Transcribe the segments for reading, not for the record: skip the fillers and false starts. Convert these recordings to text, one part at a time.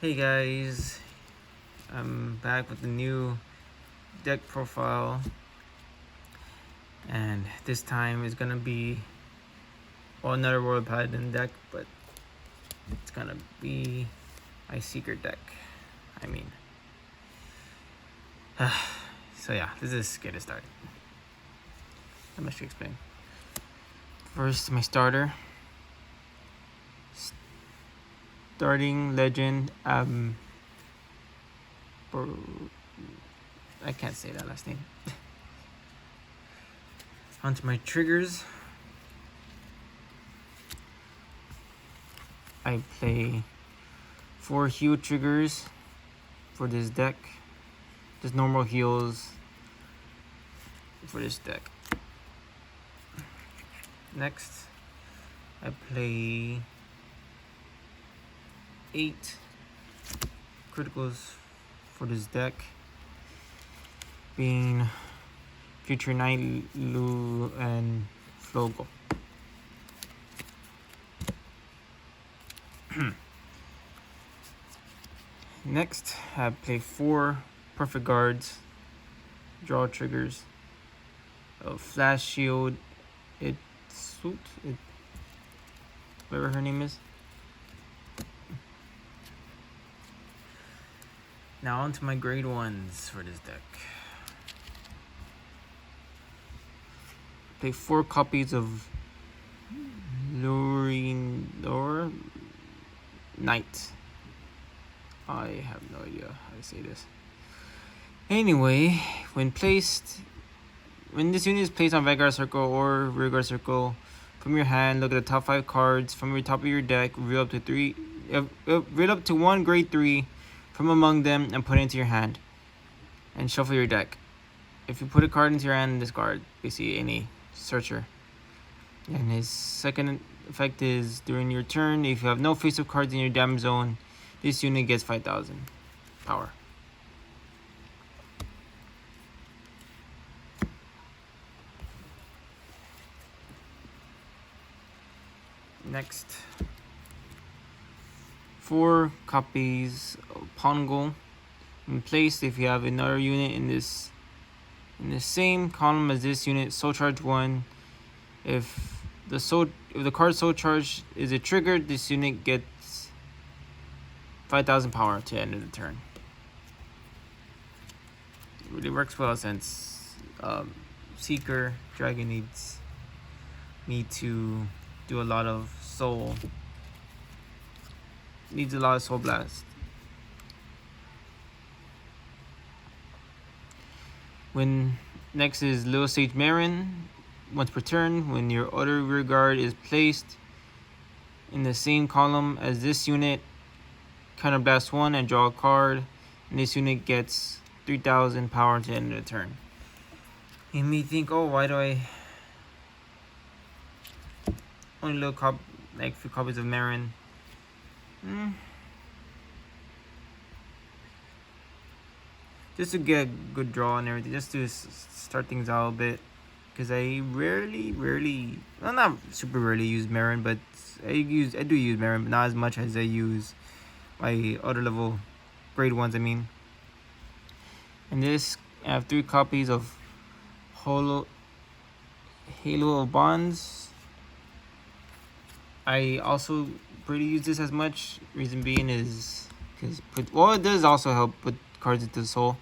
Hey guys, I'm back with a new deck profile, and this time is gonna be another Royal Paladin deck, but it's gonna be my secret deck. I mean, so yeah, let's get it started. Not much to explain. First, my starter. Starting legend. I can't say that last name. Onto my triggers. I play 4 heal triggers for this deck. Just normal heals for this deck. Next, I play 8 criticals for this deck, being Future Knight, Lu, and Flogo. Next, I play 4 perfect guards, draw triggers, Flash Shield, whatever her name is. Now onto my grade 1s for this deck. Play 4 copies of Lure Knight. I have no idea how to say this. Anyway, when this unit is placed on Vanguard Circle or Rearguard Circle, from your hand, look at the top 5 cards from your top of your deck, reveal up to 1 grade 3 from among them and put it into your hand. And shuffle your deck. If you put a card into your hand, discard basically any searcher. And his second effect is during your turn, if you have no face-up cards in your damage zone, this unit gets 5,000 power. Next, 4 copies of Pongo. In place, if you have another unit in the same column as this unit, soul charge 1. If the card soul charge is a trigger, this unit gets 5,000 power to the end of the turn. It really works well since Seeker Dragon needs me to do a lot of soul. Needs a lot of soul blast. When next is Little Sage Marin. Once per turn, when your other rear guard is placed in the same column as this unit, counterblast 1 and draw a card, and this unit gets 3,000 power to the end of the turn. You may think, oh, why do I only like 3 copies of Marin? Just to get a good draw and everything, just to start things out a bit. Because I well, not super rarely use Marin, but I do use Marin, but not as much as I use my other level grade 1s, I mean. And this, I have 3 copies of Halo of Bonds. I also pretty use this as much. Reason being is because it does also help put cards into the soul.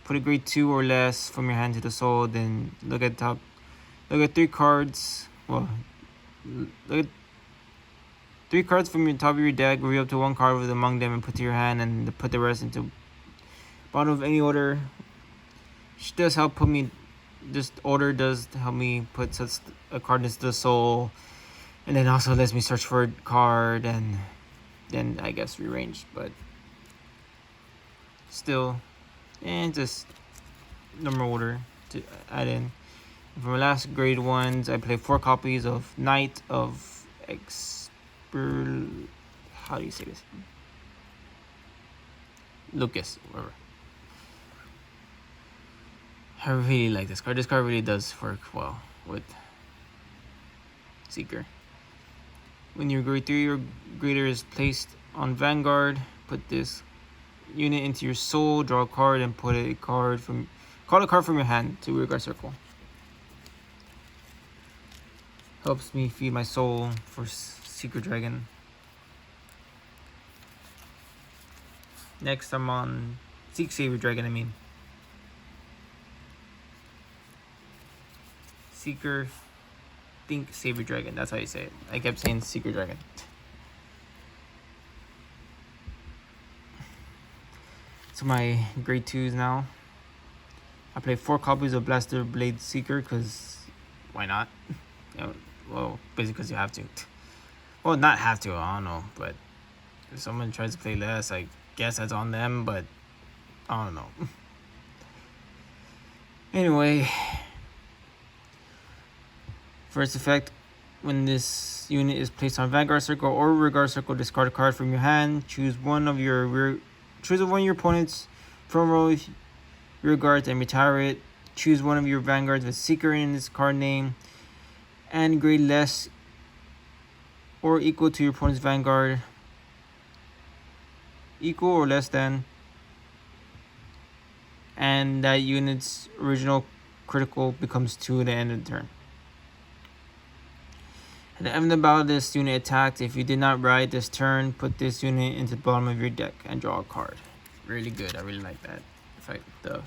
Put a grade 2 or less from your hand to the soul, then look at 3 cards. Well, look at 3 cards from your top of your deck, reveal up to 1 card with among them and put to your hand, and put the rest into bottom of any order. Which does help put me, this order does help me put such a card into the soul, and then also lets me search for a card, and then I guess rearrange, but still. And just normal order to add in. For my last grade 1s, I play 4 copies of Knight of how do you say this? Lucas, whatever. I really like this card. This card really does work well with Seeker. When your grade 3 or greater is placed on Vanguard, put this unit into your soul, draw a card, and call a card from your hand to rear guard circle. Helps me feed my soul for Secret Dragon. Next, I'm on Saber Dragon. Seeker, think Saber Dragon. That's how you say it. I kept saying Secret Dragon. So my grade 2s now. I play 4 copies of Blaster Blade Seeker because why not? Well, basically because you have to. Well, not have to, I don't know. But if someone tries to play less, I guess that's on them, but I don't know. Anyway, first effect, when this unit is placed on Vanguard Circle or Rear Guard Circle, discard a card from your hand. Choose one of your opponent's front row rear guards and retire it. Choose one of your Vanguards with Seeker in its card name and grade less or equal to your opponent's Vanguard. Equal or less than, and that unit's original critical becomes 2 at the end of the turn. At the end of the battle, this unit attacked. If you did not ride this turn, put this unit into the bottom of your deck and draw a card. Really good. I really like that effect, the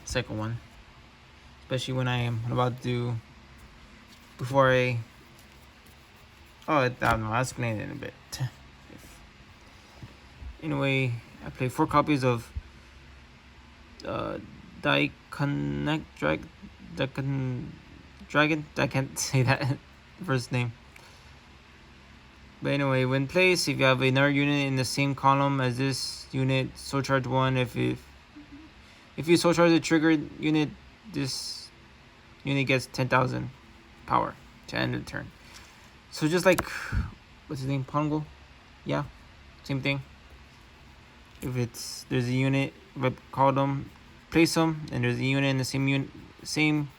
second one, especially when I am about to do before I. Oh, I don't know. I'll explain it in a bit. Anyway, I play 4 copies of Dragon. I can't say that first name. But anyway, when placed, if you have another unit in the same column as this unit, soul charge 1. If you soul charge the triggered unit, this unit gets 10,000 power to end the turn. So just like, what's his name, Pongo? Yeah, same thing. If there's a unit, call them, place them, and there's a unit in the same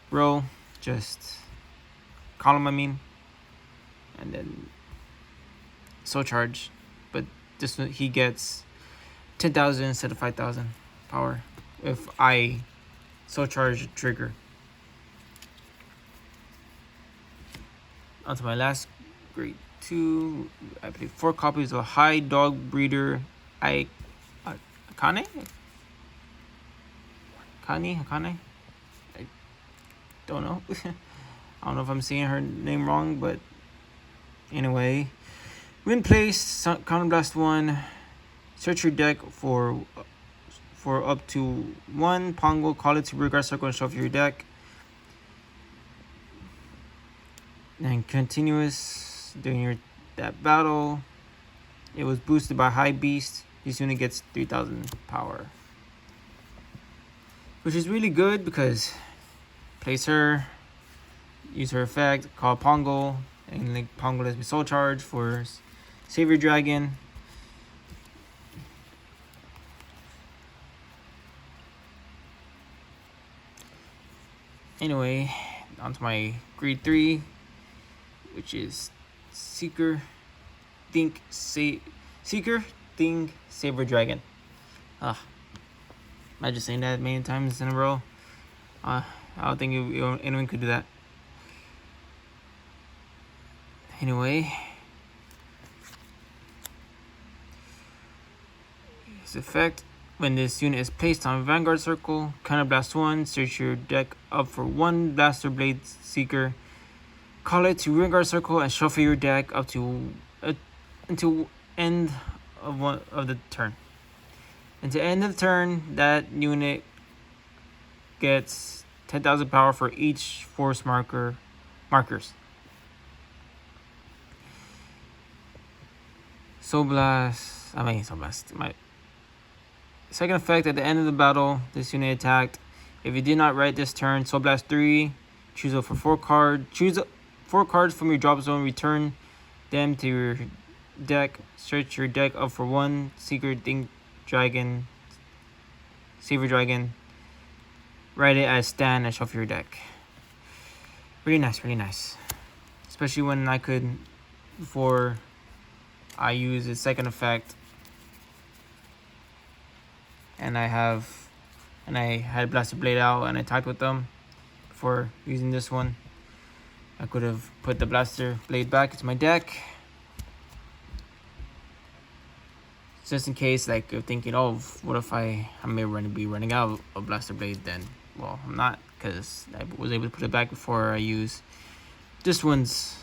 row, just column, and then soul charge. But this one, he gets 10,000 instead of 5,000 power if I soul charge the trigger. On to my last grade 2. I played 4 copies of High Dog Breeder Akane? I don't know. I don't know if I'm saying her name wrong, but anyway. When placed, Counterblast 1. Search your deck for up to 1 Pongo. Call it to rear guard circle and shuffle your deck. And continuous during that battle. It was boosted by High Beast. This unit gets 3,000 power, which is really good because place her, use her effect, call Pongo, and like Pongo lets me soul charge for Saber Dragon. Anyway, on to my grade 3, which is Seeker, Think, Saber Dragon. Imagine saying that many times in a row. I don't think anyone could do that. Anyway, his effect: when this unit is placed on Vanguard Circle, Counterblast 1. Search your deck up for 1 Blaster Blade Seeker. Call it to Rear Guard Circle and shuffle your deck up to until end of the turn. And to end of the turn, that unit gets 10,000 power for each force markers. Soul Blast. My second effect: at the end of the battle, this unit attacked. If you did not write this turn, Soul Blast 3. Choose 4 cards. Choose 4 cards from your drop zone. Return them to your deck. Search your deck up for 1 Secret Think Dragon, Saber Dragon. Write it as stand and shuffle your deck. Really nice, really nice. Especially when I could, before I use a second effect, and I had Blaster Blade out and I typed with them before using this one. I could have put the Blaster Blade back into my deck, just in case, like, you're thinking, oh, what if I may be running out of Blaster Blade? Then, well, I'm not, because I was able to put it back before I use this one's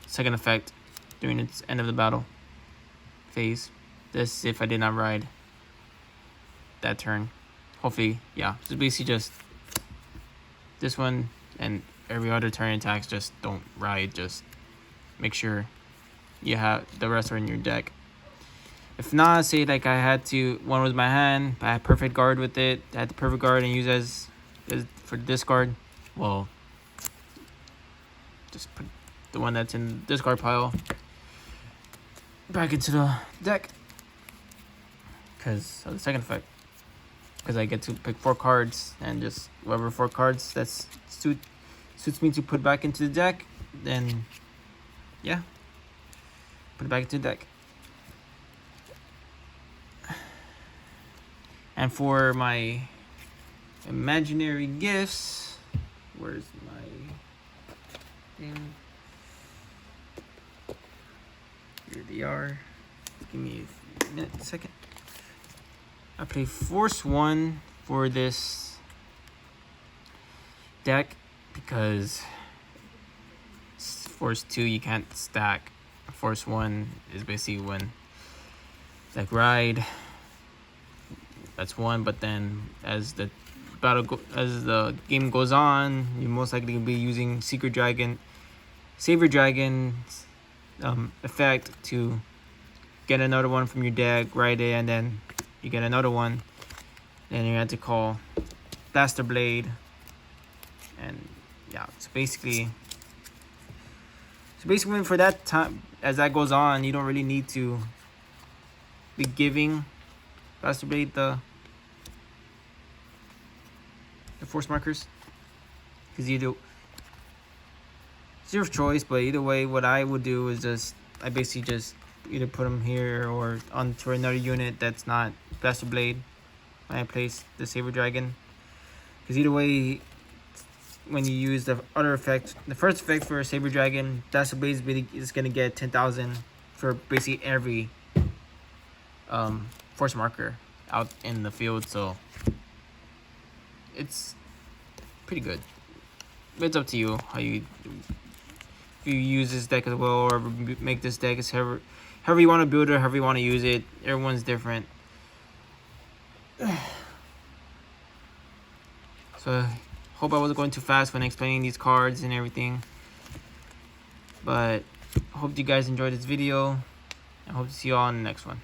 second effect during its end of the battle phase. This, if I did not ride that turn. Hopefully, yeah. So basically just this one and every other turn attacks, just don't ride. Just make sure you have the rest are in your deck. If not, say like I had to, one was my hand, I had perfect guard with it. I had the perfect guard and use as for discard. Well, just put the one that's in the discard pile back into the deck, because of the second effect. Because I get to pick 4 cards, and just whatever 4 cards that suits me to put back into the deck, then yeah, put it back into the deck. And for my imaginary gifts, where's my thing? Here they are. Give me a second. I play Force 1 for this deck because Force 2 you can't stack. Force 1 is basically when, like, ride, that's one, but then as the game goes on, you most likely will be using Saber Dragon effect to get another one from your deck, ride it, and then you get another one. Then you have to call Blaster Blade, and yeah. So basically, for that time, as that goes on, you don't really need to be giving Blaster Blade the force markers, because it's your choice. But either way, what I would do is I basically just either put them here or onto another unit that's not Blaster Blade when I place the Saber Dragon. Because either way, when you use the other effect, the first effect for Saber Dragon, Blaster Blade is going to get 10,000 for basically every force marker out in the field. So it's pretty good. But it's up to you how you, if you use this deck as well, or make this deck as however you want to build it, however you want to use it. Everyone's different. So hope I wasn't going too fast when explaining these cards and everything. But I hope you guys enjoyed this video. I hope to see you all in the next one.